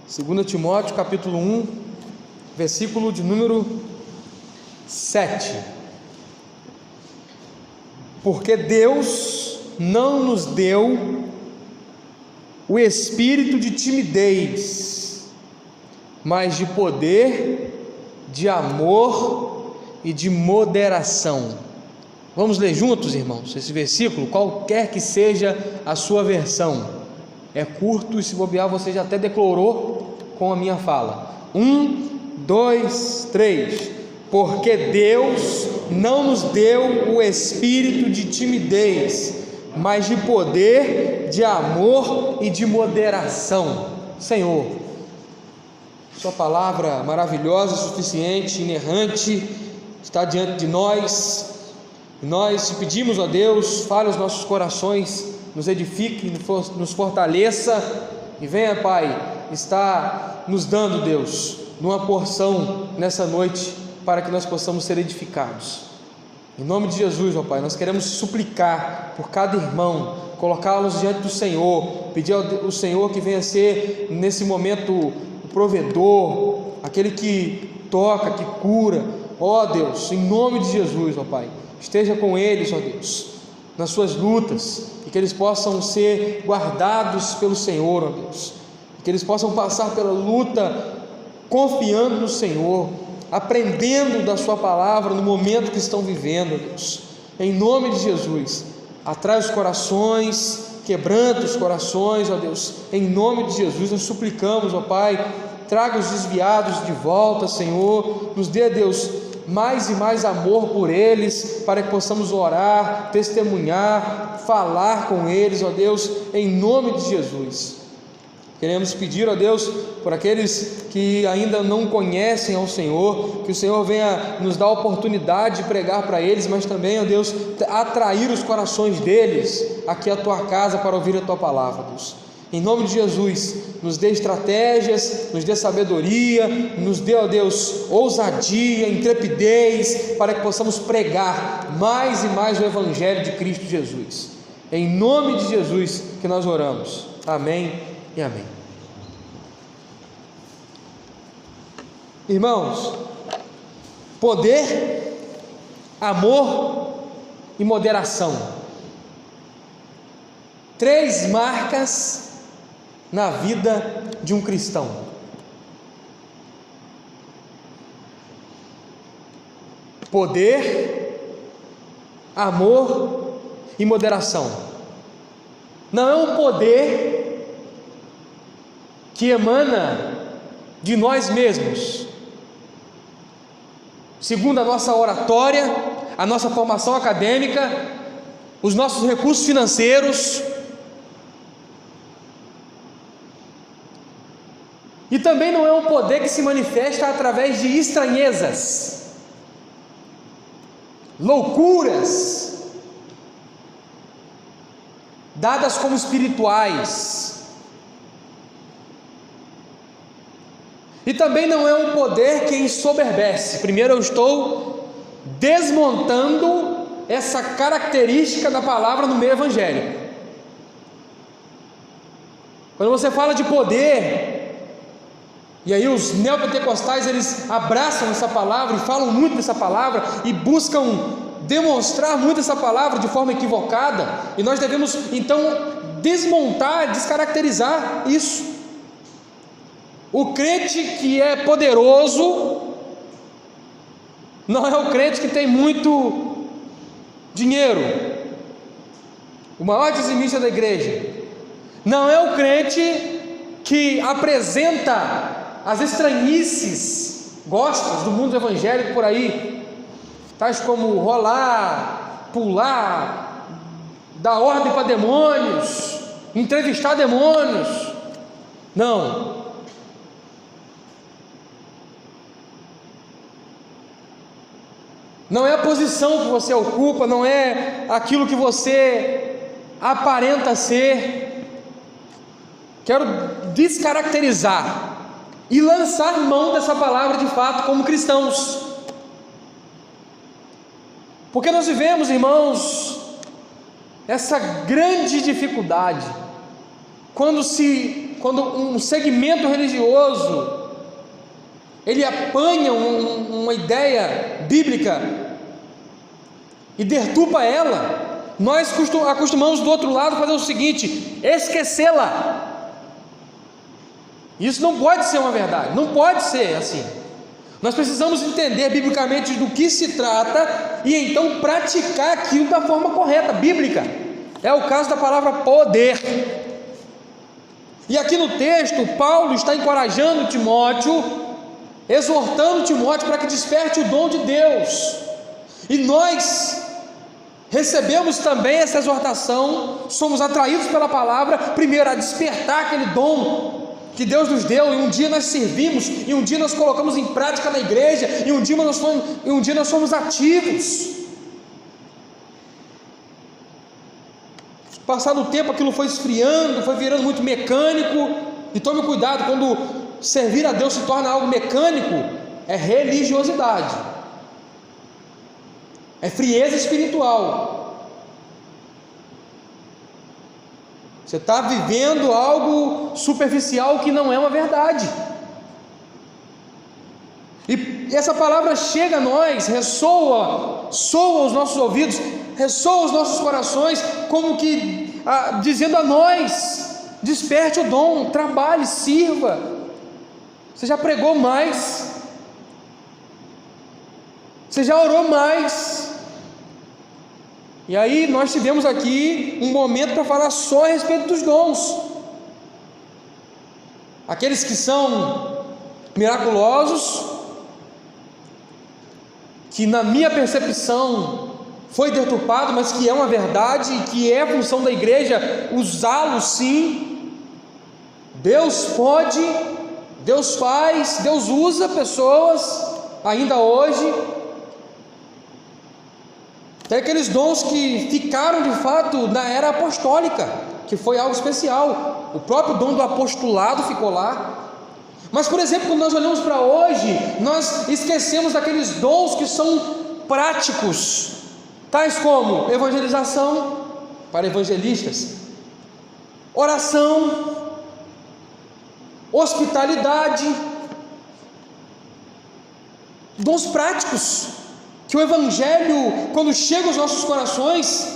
2 Timóteo capítulo 1, versículo de número 7. Porque Deus não nos deu o espírito de timidez, mas de poder, de amor e de moderação. Vamos ler juntos, irmãos, esse versículo, qualquer que seja a sua versão. É curto e, se bobear, você já até declarou com a minha fala. 1, 2, 3. Porque Deus não nos deu o espírito de timidez, mas de poder, de amor e de moderação. Senhor, Sua palavra maravilhosa, suficiente, inerrante, está diante de nós. Nós te pedimos, ó Deus, fale os nossos corações, nos edifique, nos fortaleça, e venha, Pai, está nos dando, Deus, numa porção nessa noite, para que nós possamos ser edificados. Em nome de Jesus, ó Pai, nós queremos suplicar por cada irmão, colocá-los diante do Senhor, pedir ao Senhor que venha ser nesse momento o provedor, aquele que toca, que cura. Ó Deus, em nome de Jesus, ó Pai, esteja com eles, ó Deus, nas suas lutas, e que eles possam ser guardados pelo Senhor, ó Deus, e que eles possam passar pela luta confiando no Senhor, aprendendo da Sua palavra no momento que estão vivendo, ó Deus. Em nome de Jesus, atrai os corações, quebranta os corações, ó Deus. Em nome de Jesus nós suplicamos, ó Pai, traga os desviados de volta, Senhor, nos dê, Deus, mais e mais amor por eles, para que possamos orar, testemunhar, falar com eles, ó Deus, em nome de Jesus. Queremos pedir, ó Deus, por aqueles que ainda não conhecem ao Senhor, que o Senhor venha nos dar a oportunidade de pregar para eles, mas também, ó Deus, atrair os corações deles aqui à Tua casa para ouvir a Tua palavra, Deus. Em nome de Jesus, nos dê estratégias, nos dê sabedoria, nos dê, ó Deus, ousadia, intrepidez, para que possamos pregar mais e mais o Evangelho de Cristo Jesus. Em nome de Jesus que nós oramos. Amém e amém. Irmãos, poder, amor e moderação. 3 marcas na vida de um cristão. Poder, amor e moderação. Não é um poder que emana de nós mesmos, segundo a nossa oratória, a nossa formação acadêmica, os nossos recursos financeiros. E também não é um poder que se manifesta através de estranhezas, loucuras, dadas como espirituais. E também não é um poder que ensoberbece. Primeiro eu estou desmontando essa característica da palavra no meio evangélico. Quando você fala de poder, e aí os neopentecostais, eles abraçam essa palavra e falam muito dessa palavra e buscam demonstrar muito essa palavra de forma equivocada, e nós devemos então desmontar, descaracterizar isso. O crente que é poderoso não é o crente que tem muito dinheiro, o maior dizimista da igreja. Não é o crente que apresenta as estranhices, gostas do mundo evangélico por aí, tais como rolar, pular, dar ordem para demônios, entrevistar demônios. Não. Não é a posição que você ocupa, não é aquilo que você aparenta ser. Quero descaracterizar e lançar mão dessa palavra de fato como cristãos, porque nós vivemos, irmãos, essa grande dificuldade quando se quando um segmento religioso ele apanha uma ideia bíblica e deturpa ela, nós acostumamos do outro lado a fazer o seguinte: esquecê-la. Isso não pode ser uma verdade, não pode ser assim. Nós precisamos entender biblicamente do que se trata e então praticar aquilo da forma correta, bíblica. É o caso da palavra poder. E aqui no texto, Paulo está encorajando Timóteo, exortando Timóteo para que desperte o dom de Deus. E nós recebemos também essa exortação, somos atraídos pela palavra, primeiro a despertar aquele dom que Deus nos deu, e um dia nós servimos, e um dia nós colocamos em prática na igreja, e um dia nós somos ativos. Passado o tempo, aquilo foi esfriando, foi virando muito mecânico. E tome cuidado, quando servir a Deus se torna algo mecânico, é religiosidade, é frieza espiritual. Você está vivendo algo superficial que não é uma verdade. E essa palavra chega a nós, ressoa, soa aos nossos ouvidos, ressoa aos nossos corações, como que dizendo a nós: desperte o dom, trabalhe, sirva. Você já pregou mais, você já orou mais. E aí nós tivemos aqui um momento para falar só a respeito dos dons. Aqueles que são miraculosos, que na minha percepção foi deturpado, mas que é uma verdade, que é função da igreja usá-los sim. Deus pode, Deus faz, Deus usa pessoas ainda hoje. Tem aqueles dons que ficaram de fato na era apostólica, que foi algo especial. O próprio dom do apostolado ficou lá. Mas, por exemplo, quando nós olhamos para hoje, nós esquecemos daqueles dons que são práticos, tais como evangelização para evangelistas, oração, hospitalidade, dons práticos, que o Evangelho, quando chega aos nossos corações,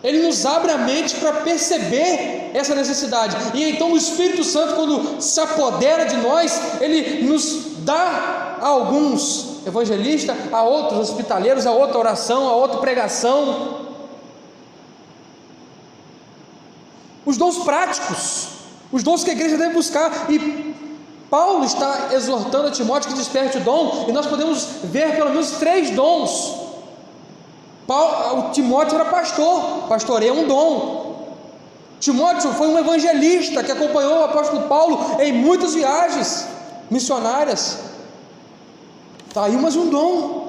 ele nos abre a mente para perceber essa necessidade. E então o Espírito Santo, quando se apodera de nós, ele nos dá a alguns evangelistas, a outros hospitaleiros, a outra oração, a outra pregação. Os dons práticos, os dons que a igreja deve buscar. E Paulo está exortando a Timóteo que desperte o dom, e nós podemos ver pelo menos 3 dons. O Timóteo era pastor, pastoreia um dom. Timóteo foi um evangelista que acompanhou o apóstolo Paulo em muitas viagens missionárias. Está aí mais um dom.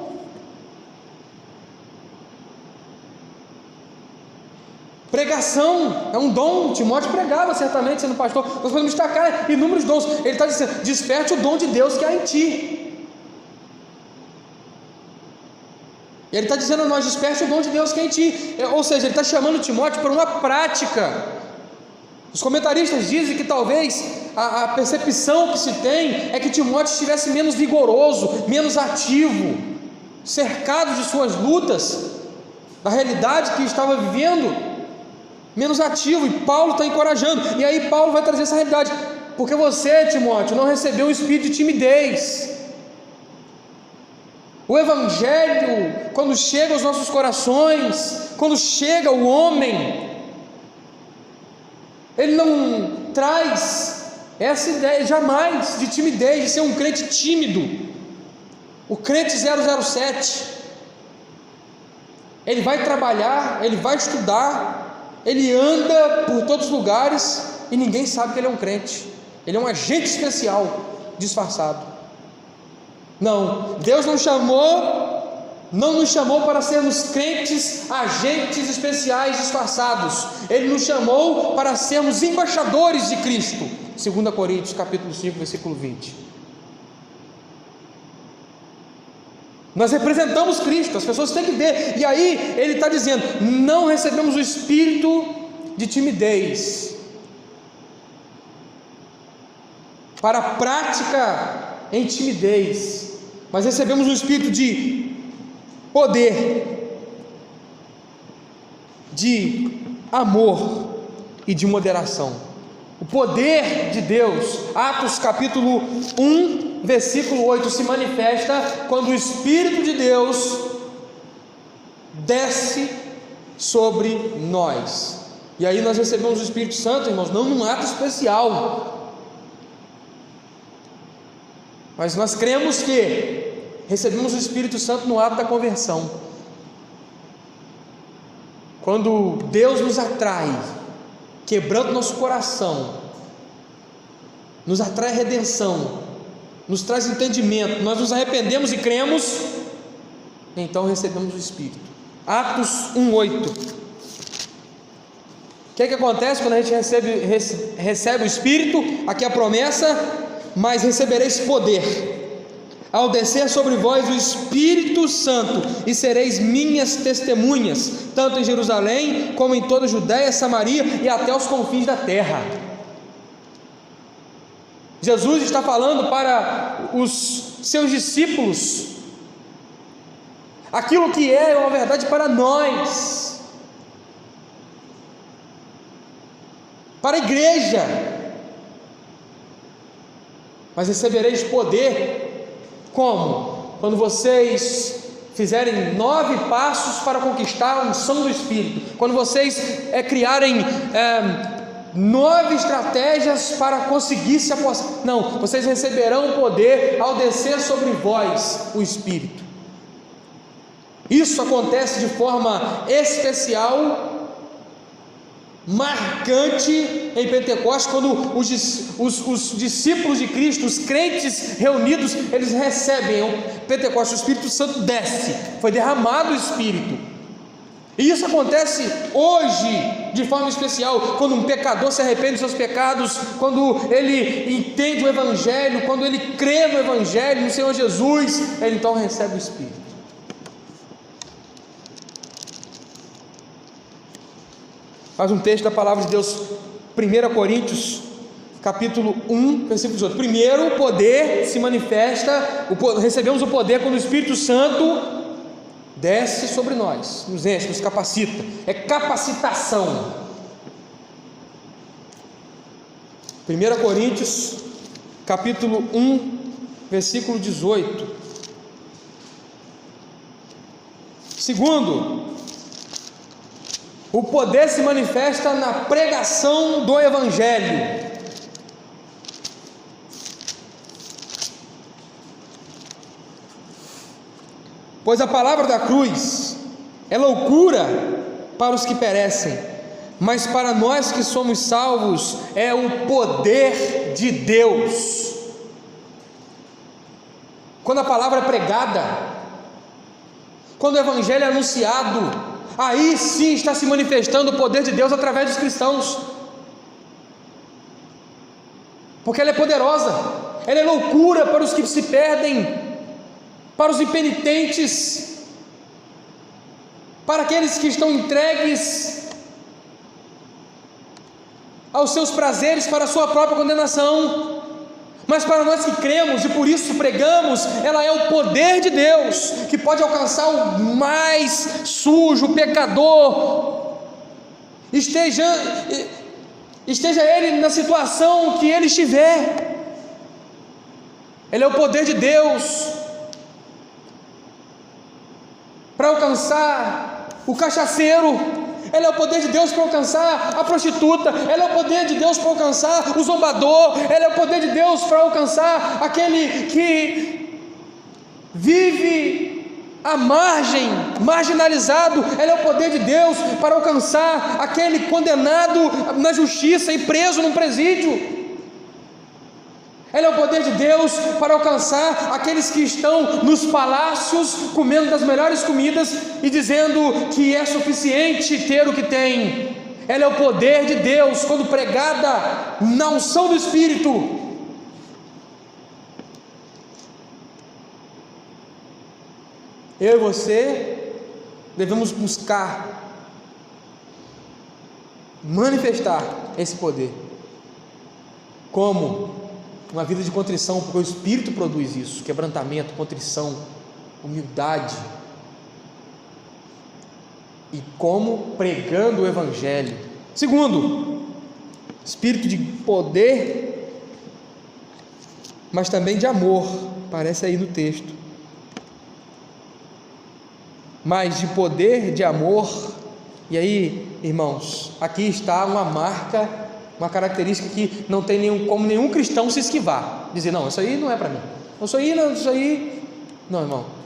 Pregação é um dom. Timóteo pregava certamente sendo pastor. Nós podemos destacar inúmeros dons. Ele está dizendo: desperte o dom de Deus que há em ti. E ele está dizendo a nós: desperte o dom de Deus que há em ti. Ou seja, ele está chamando Timóteo para uma prática. Os comentaristas dizem que talvez a percepção que se tem é que Timóteo estivesse menos vigoroso, menos ativo, cercado de suas lutas, da realidade que estava vivendo, menos ativo. E Paulo está encorajando. E aí Paulo vai trazer essa realidade: porque você, Timóteo, não recebeu um espírito de timidez. O Evangelho, quando chega aos nossos corações, quando chega o homem, ele não traz essa ideia jamais de timidez, de ser um crente tímido, o crente 007. Ele vai trabalhar, ele vai estudar, ele anda por todos os lugares e ninguém sabe que ele é um crente. Ele é um agente especial disfarçado. Não, Deus não nos chamou para sermos crentes, agentes especiais disfarçados. Ele nos chamou para sermos embaixadores de Cristo. 2 Coríntios capítulo 5, versículo 20. Nós representamos Cristo, as pessoas têm que ver. E aí ele está dizendo: não recebemos o espírito de timidez. para a prática em timidez, mas recebemos um espírito de poder, de amor e de moderação. O poder de Deus, Atos capítulo 1, versículo 8, se manifesta quando o Espírito de Deus desce sobre nós. E aí nós recebemos o Espírito Santo, irmãos, não num ato especial, mas nós cremos que recebemos o Espírito Santo no ato da conversão. Quando Deus nos atrai, quebrando nosso coração, nos atrai redenção, nos traz entendimento, nós nos arrependemos e cremos, então recebemos o Espírito. Atos 1:8. O que acontece quando a gente recebe o Espírito? Aqui a promessa: mas recebereis poder ao descer sobre vós o Espírito Santo, e sereis minhas testemunhas, tanto em Jerusalém, como em toda a Judéia, Samaria e até os confins da terra. Jesus está falando para os seus discípulos aquilo que é uma verdade para nós, para a igreja. Mas recebereis poder. Como? Quando vocês fizerem 9 passos para conquistar a unção do Espírito, quando vocês criarem 9 estratégias para conseguir se apossar. Não, vocês receberão poder ao descer sobre vós o Espírito. Isso acontece de forma especial, marcante em Pentecostes, quando os discípulos de Cristo, os crentes reunidos, eles recebem o Pentecostes, o Espírito Santo desce, foi derramado o Espírito. E isso acontece hoje de forma especial, quando um pecador se arrepende dos seus pecados, quando ele entende o Evangelho, quando ele crê no Evangelho, no Senhor Jesus, ele então recebe o Espírito. Faz um texto da palavra de Deus, 1 Coríntios, capítulo 1, versículo 18. Primeiro, o poder se manifesta, recebemos o poder quando o Espírito Santo desce sobre nós, nos enche, nos capacita, é capacitação. 1 Coríntios, capítulo 1, versículo 18. Segundo, o poder se manifesta na pregação do Evangelho. Pois a palavra da cruz é loucura para os que perecem, mas para nós que somos salvos é o poder de Deus. Quando a palavra é pregada, quando o Evangelho é anunciado, aí sim está se manifestando o poder de Deus através dos cristãos, porque ela é poderosa, ela é loucura para os que se perdem, para os impenitentes, para aqueles que estão entregues aos seus prazeres, para a sua própria condenação. Mas para nós que cremos e por isso pregamos, ela é o poder de Deus, que pode alcançar o mais sujo, o pecador, esteja ele na situação que ele estiver. Ele é o poder de Deus para alcançar o cachaceiro. Ele é o poder de Deus para alcançar a prostituta. Ele é o poder de Deus para alcançar o zombador. Ele é o poder de Deus para alcançar aquele que vive à margem, marginalizado. Ele é o poder de Deus para alcançar aquele condenado na justiça e preso num presídio. Ele é o poder de Deus para alcançar aqueles que estão nos palácios, comendo das melhores comidas e dizendo que é suficiente ter o que tem. Ele é o poder de Deus quando pregada na unção do Espírito. Eu e você devemos buscar manifestar esse poder. Como? uma vida de contrição, porque o Espírito produz isso: quebrantamento, contrição, humildade. E como? Pregando o Evangelho. Segundo, espírito de poder, mas também de amor, parece aí no texto. Mas de poder, de amor. E aí, irmãos, aqui está uma marca, uma característica que não tem como nenhum cristão se esquivar, dizer: não, isso aí não é para mim, isso aí, não, irmão.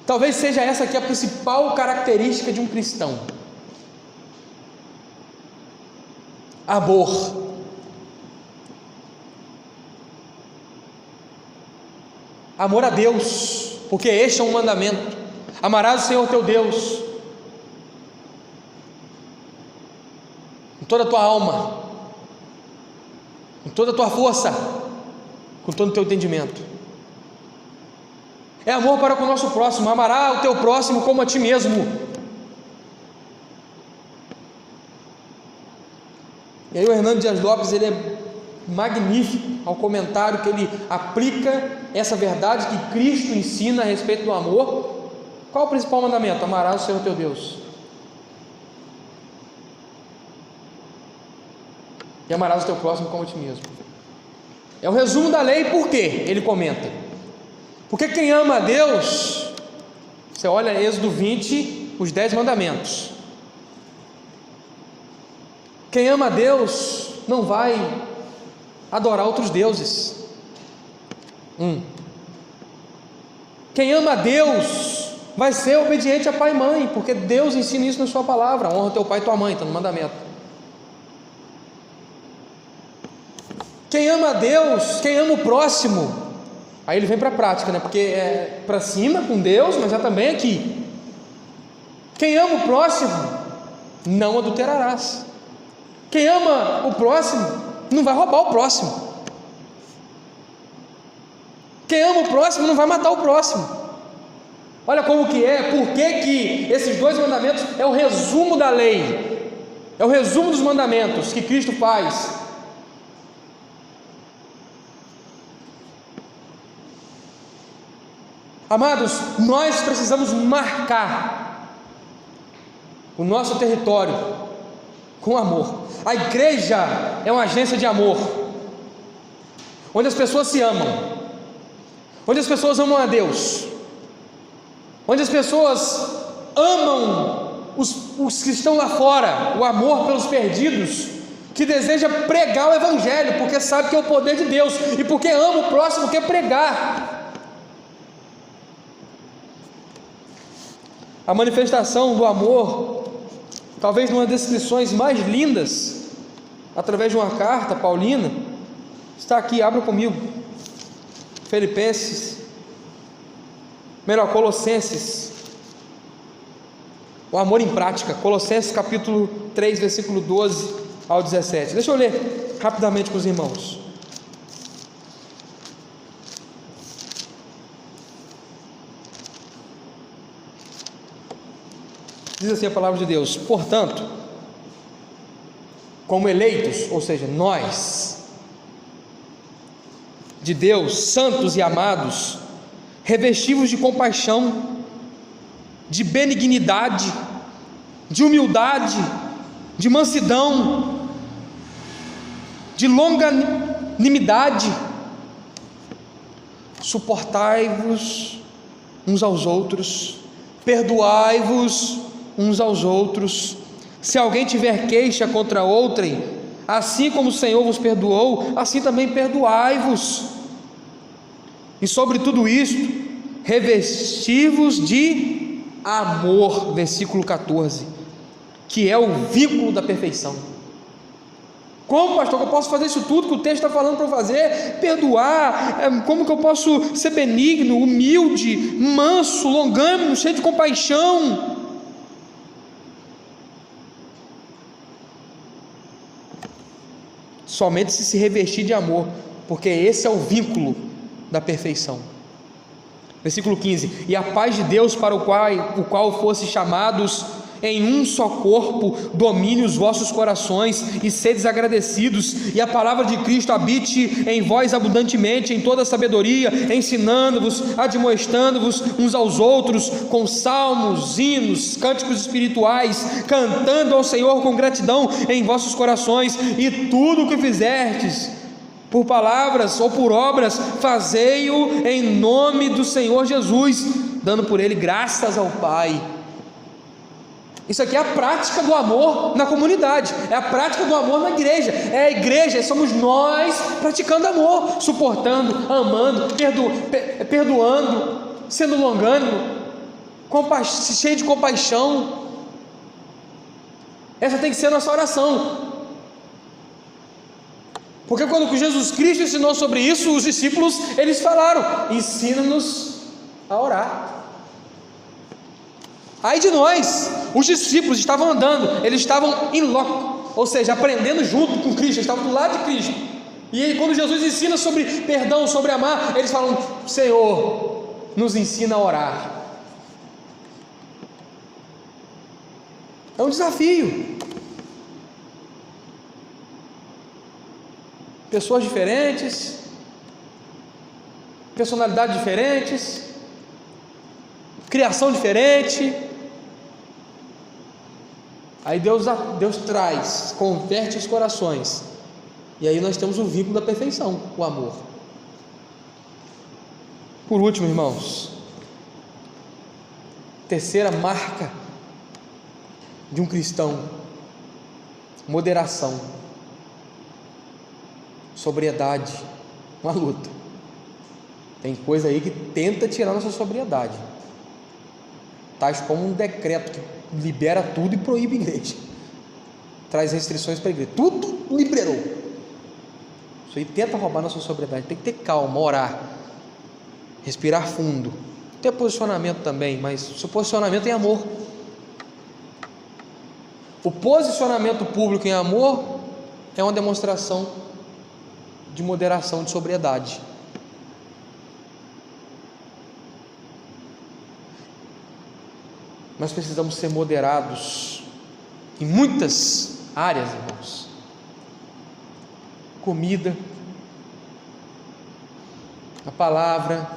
Talvez seja essa aqui a principal característica de um cristão: amor. Amor a Deus, porque este é um mandamento: amarás o Senhor teu Deus com toda a tua alma, com toda a tua força, com todo o teu entendimento. É amor para com o nosso próximo: amará o teu próximo como a ti mesmo. E aí o Hernando Dias Lopes, ele é magnífico ao comentário que ele aplica essa verdade que Cristo ensina a respeito do amor. Qual o principal mandamento? Amarás o Senhor teu Deus e amarás o teu próximo como a ti mesmo. É o resumo da lei. Por quê? Ele comenta: porque quem ama a Deus, você olha Êxodo 20, os 10 mandamentos. Quem ama a Deus não vai adorar outros deuses. Quem ama a Deus vai ser obediente a pai e mãe, porque Deus ensina isso na sua palavra: honra teu pai e tua mãe, está no mandamento. Quem ama a Deus, quem ama o próximo, aí ele vem para a prática, né? Porque é para cima com Deus, mas é também aqui. Quem ama o próximo, não adulterarás. Quem ama o próximo, não vai roubar o próximo. Quem ama o próximo, não vai matar o próximo. Olha como que é, por que esses 2 mandamentos é o resumo da lei, é o resumo dos mandamentos que Cristo faz. Amados, nós precisamos marcar o nosso território com amor. A igreja é uma agência de amor, onde as pessoas se amam, onde as pessoas amam a Deus, onde as pessoas amam os que estão lá fora, o amor pelos perdidos, que deseja pregar o Evangelho, porque sabe que é o poder de Deus, e porque ama o próximo, quer pregar. A manifestação do amor, talvez numa das descrições mais lindas, através de uma carta paulina, está aqui, abra comigo, Colossenses, o amor em prática, Colossenses capítulo 3, versículo 12 ao 17, deixa eu ler rapidamente com os irmãos. Diz assim a palavra de Deus: portanto, como eleitos, ou seja, nós, de Deus, santos e amados, revestivos de compaixão, de benignidade, de humildade, de mansidão, de longanimidade, suportai-vos uns aos outros, perdoai-vos uns aos outros, se alguém tiver queixa contra outrem, assim como o Senhor vos perdoou, assim também perdoai-vos. E sobre tudo isto, revesti-vos de amor, versículo 14, que é o vínculo da perfeição. Como, pastor, que eu posso fazer isso tudo que o texto está falando para eu fazer? Perdoar, como que eu posso ser benigno, humilde, manso, longânimo, cheio de compaixão? Somente se revestir de amor, porque esse é o vínculo da perfeição. Versículo 15: e a paz de Deus, para o qual fosse chamados em um só corpo domine os vossos corações, e sedes agradecidos, e a palavra de Cristo habite em vós abundantemente, em toda sabedoria, ensinando-vos, admoestando-vos uns aos outros, com salmos, hinos, cânticos espirituais, cantando ao Senhor com gratidão em vossos corações, e tudo o que fizerdes, por palavras ou por obras, fazei-o em nome do Senhor Jesus, dando por ele graças ao Pai. Isso aqui é a prática do amor na comunidade, é a prática do amor na igreja, é a igreja, somos nós praticando amor, suportando, amando, perdoando, sendo longânimo, cheio de compaixão. Essa tem que ser a nossa oração, porque quando Jesus Cristo ensinou sobre isso, os discípulos, eles falaram: ensina-nos a orar. Aí de nós, os discípulos estavam andando, eles estavam in loco, ou seja, aprendendo junto com Cristo, eles estavam do lado de Cristo, e aí, quando Jesus ensina sobre perdão, sobre amar, eles falam: Senhor, nos ensina a orar. É um desafio. Pessoas diferentes, personalidades diferentes, criação diferente. Aí Deus traz, converte os corações, e aí nós temos o vínculo da perfeição, o amor. Por último, irmãos, terceira marca de um cristão: moderação, sobriedade. Uma luta. Tem coisa aí que tenta tirar nossa sobriedade, tais como um decreto que libera tudo e proíbe a igreja, traz restrições para a igreja, tudo liberou. Isso aí tenta roubar nossa sobriedade. Tem que ter calma, orar, respirar fundo, ter posicionamento também, mas o seu posicionamento em amor. O posicionamento público em amor é uma demonstração de moderação, de sobriedade. Nós precisamos ser moderados em muitas áreas, irmãos. Comida, a palavra,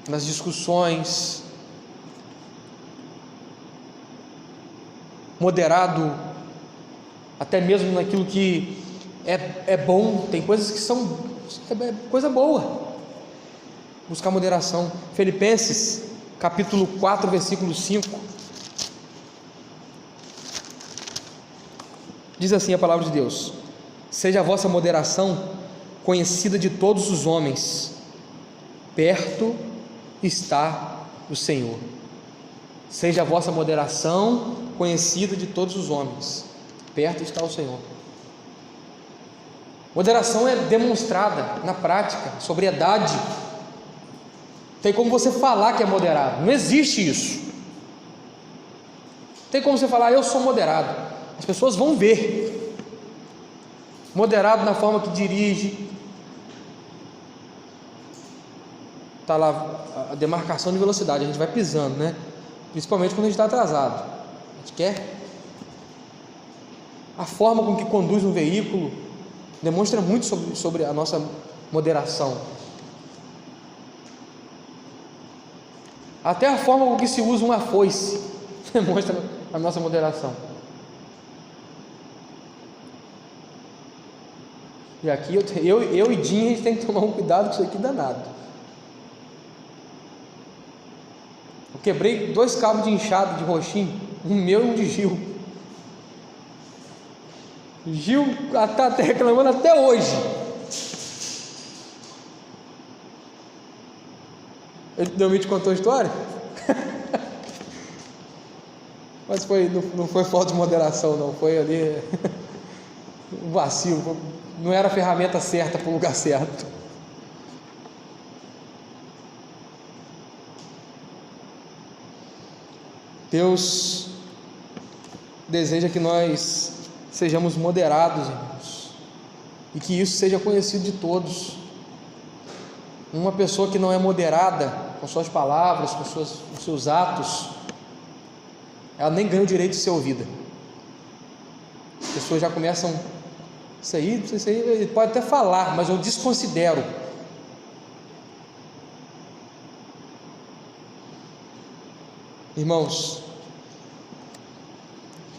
nas discussões, moderado até mesmo naquilo que é bom. Tem coisas que são coisa boa, buscar moderação. Filipenses capítulo 4, versículo 5, diz assim a palavra de Deus: seja a vossa moderação conhecida de todos os homens, perto está o Senhor. Seja a vossa moderação conhecida de todos os homens, perto está o Senhor. Moderação é demonstrada na prática, sobriedade. Tem como você falar que é moderado? Não existe isso. Tem como você falar: eu sou moderado. As pessoas vão ver. Moderado na forma que dirige. Está lá a demarcação de velocidade, a gente vai pisando, né? Principalmente quando a gente está atrasado. A gente quer. A forma com que conduz um veículo demonstra muito sobre a nossa moderação. Até a forma com que se usa uma foice demonstra a nossa moderação. E aqui eu e Dinho, a gente tem que tomar um cuidado com isso aqui danado. Eu quebrei 2 cabos de enxada de roxinho, um meu e um de Gil. Gil está reclamando até hoje. Ele te contou a história? Mas não foi falta de moderação, não. Foi ali um vacilo. Não era a ferramenta certa para o lugar certo. Deus deseja que nós sejamos moderados, irmãos, e que isso seja conhecido de todos. Uma pessoa que não é moderada com suas palavras, com seus atos, ela nem ganha o direito de ser ouvida. As pessoas já começam, isso aí ele pode até falar, mas eu desconsidero. Irmãos,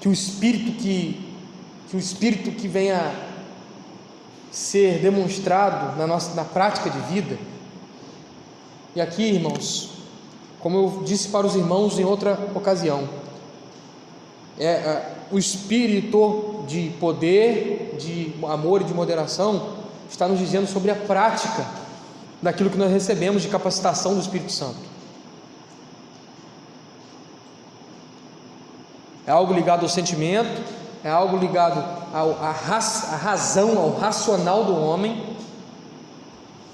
que o Espírito que venha ser demonstrado na prática de vida. E aqui, irmãos, como eu disse para os irmãos em outra ocasião, o Espírito de poder, de amor e de moderação está nos dizendo sobre a prática daquilo que nós recebemos de capacitação do Espírito Santo. É algo ligado ao sentimento, é algo ligado à razão, ao racional do homem,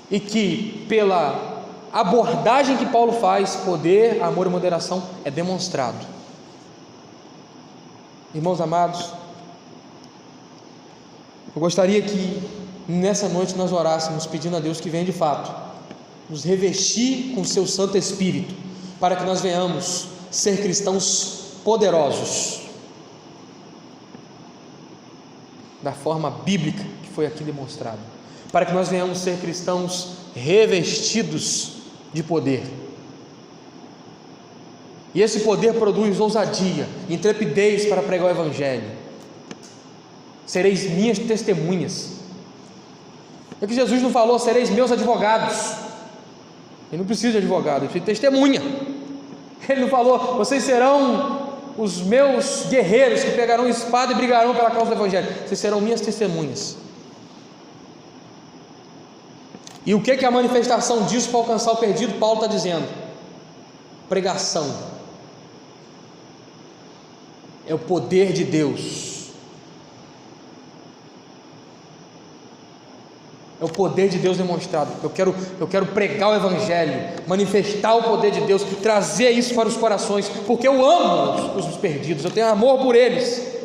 e que pela abordagem que Paulo faz, poder, amor e moderação é demonstrado. Irmãos amados, eu gostaria que nessa noite nós orássemos pedindo a Deus que venha de fato nos revestir com o seu Santo Espírito, para que nós venhamos ser cristãos poderosos, da forma bíblica que foi aqui demonstrado, para que nós venhamos ser cristãos revestidos de poder. E esse poder produz ousadia, intrepidez para pregar o Evangelho. Sereis minhas testemunhas. É que Jesus não falou: sereis meus advogados. Ele não precisa de advogado, ele precisa de testemunha. Ele não falou: vocês serão os meus guerreiros que pegarão espada e brigarão pela causa do Evangelho. Vocês serão minhas testemunhas. E o que é a manifestação disso para alcançar o perdido? Paulo está dizendo: pregação. É o poder de Deus. É o poder de Deus demonstrado. Eu quero pregar o Evangelho, manifestar o poder de Deus, trazer isso para os corações, porque eu amo os perdidos, eu tenho amor por eles.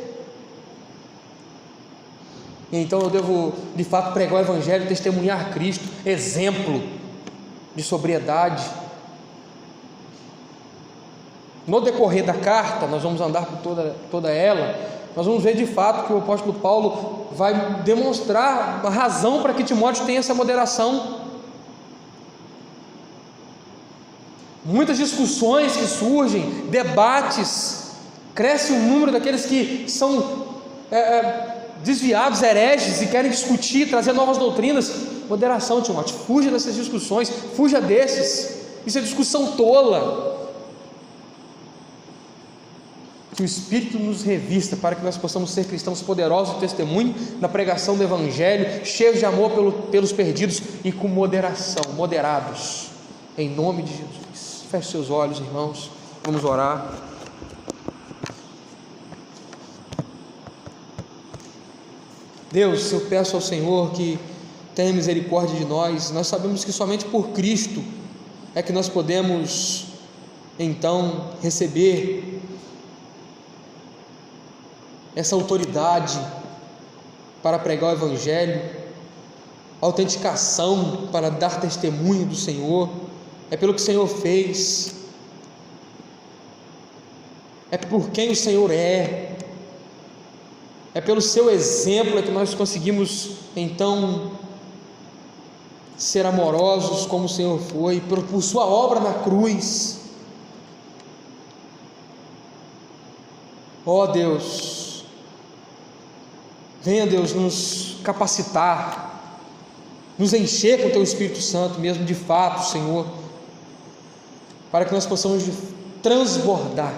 E então eu devo de fato pregar o Evangelho, testemunhar Cristo, exemplo de sobriedade. No decorrer da carta, nós vamos andar por toda ela, nós vamos ver de fato que o apóstolo Paulo vai demonstrar a razão para que Timóteo tenha essa moderação. Muitas discussões que surgem, debates, cresce o número daqueles que são desviados, hereges, e querem discutir, trazer novas doutrinas. Moderação, Timóteo, fuja dessas discussões, fuja desses, isso é discussão tola. Que o Espírito nos revista para que nós possamos ser cristãos poderosos de testemunho na pregação do Evangelho, cheios de amor pelos perdidos e com moderação, moderados, em nome de Jesus. Feche seus olhos, irmãos, vamos orar. Deus, eu peço ao Senhor que tenha misericórdia de nós. Nós sabemos que somente por Cristo é que nós podemos então receber essa autoridade para pregar o Evangelho, autenticação para dar testemunho do Senhor. É pelo que o Senhor fez, é por quem o Senhor é pelo seu exemplo que nós conseguimos então ser amorosos como o Senhor foi, por sua obra na cruz. Ó Deus, venha, Deus, nos capacitar, nos encher com o Teu Espírito Santo mesmo, de fato, Senhor, para que nós possamos transbordar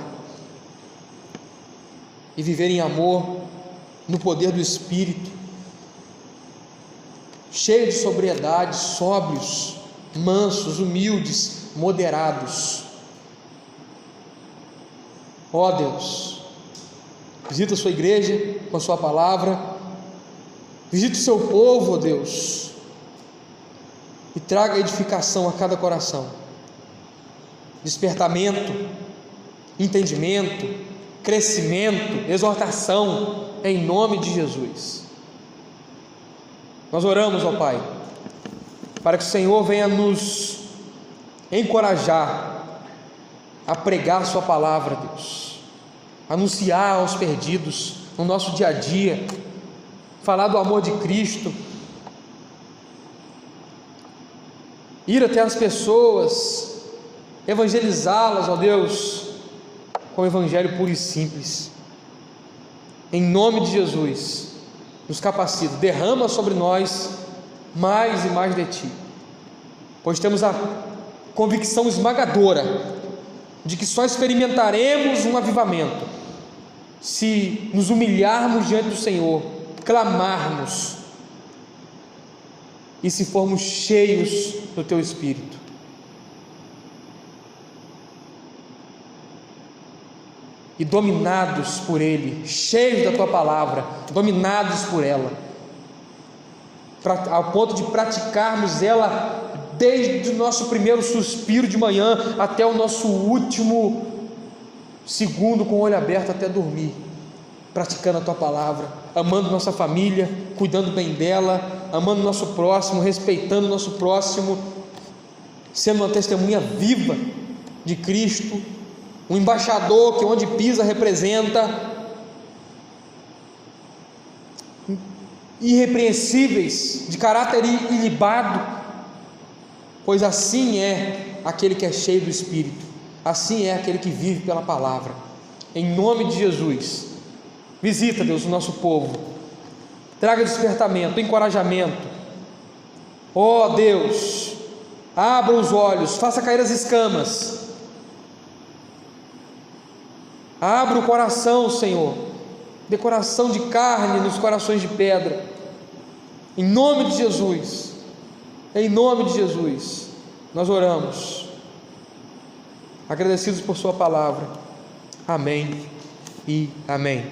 e viver em amor, no poder do Espírito, cheio de sobriedade, sóbrios, mansos, humildes, moderados. Ó Deus, visita a sua igreja com a sua palavra, visite o seu povo, ó Deus, e traga edificação a cada coração, despertamento, entendimento, crescimento, exortação, em nome de Jesus. Nós oramos, ó Pai, para que o Senhor venha nos encorajar a pregar a sua palavra, Deus, anunciar aos perdidos no nosso dia a dia, falar do amor de Cristo, ir até as pessoas, evangelizá-las, ó Deus, com o evangelho puro e simples. Em nome de Jesus, nos capacita, derrama sobre nós mais e mais de Ti, pois temos a convicção esmagadora de que só experimentaremos um avivamento se nos humilharmos diante do Senhor, clamarmos e se formos cheios do Teu Espírito. E dominados por Ele, cheios da Tua palavra, dominados por ela, ao ponto de praticarmos ela desde o nosso primeiro suspiro de manhã até o nosso último segundo com o olho aberto até dormir, praticando a Tua palavra, amando nossa família, cuidando bem dela, amando nosso próximo, respeitando o nosso próximo, sendo uma testemunha viva de Cristo, um embaixador que onde pisa representa, irrepreensíveis, de caráter ilibado, pois assim é aquele que é cheio do Espírito, assim é aquele que vive pela palavra. Em nome de Jesus, visita, Deus, o nosso povo, traga despertamento, encorajamento. Ó Deus, abra os olhos, faça cair as escamas, abra o coração, Senhor, dê coração de carne nos corações de pedra, em nome de Jesus. Em nome de Jesus, nós oramos, agradecidos por Sua palavra. Amém e amém.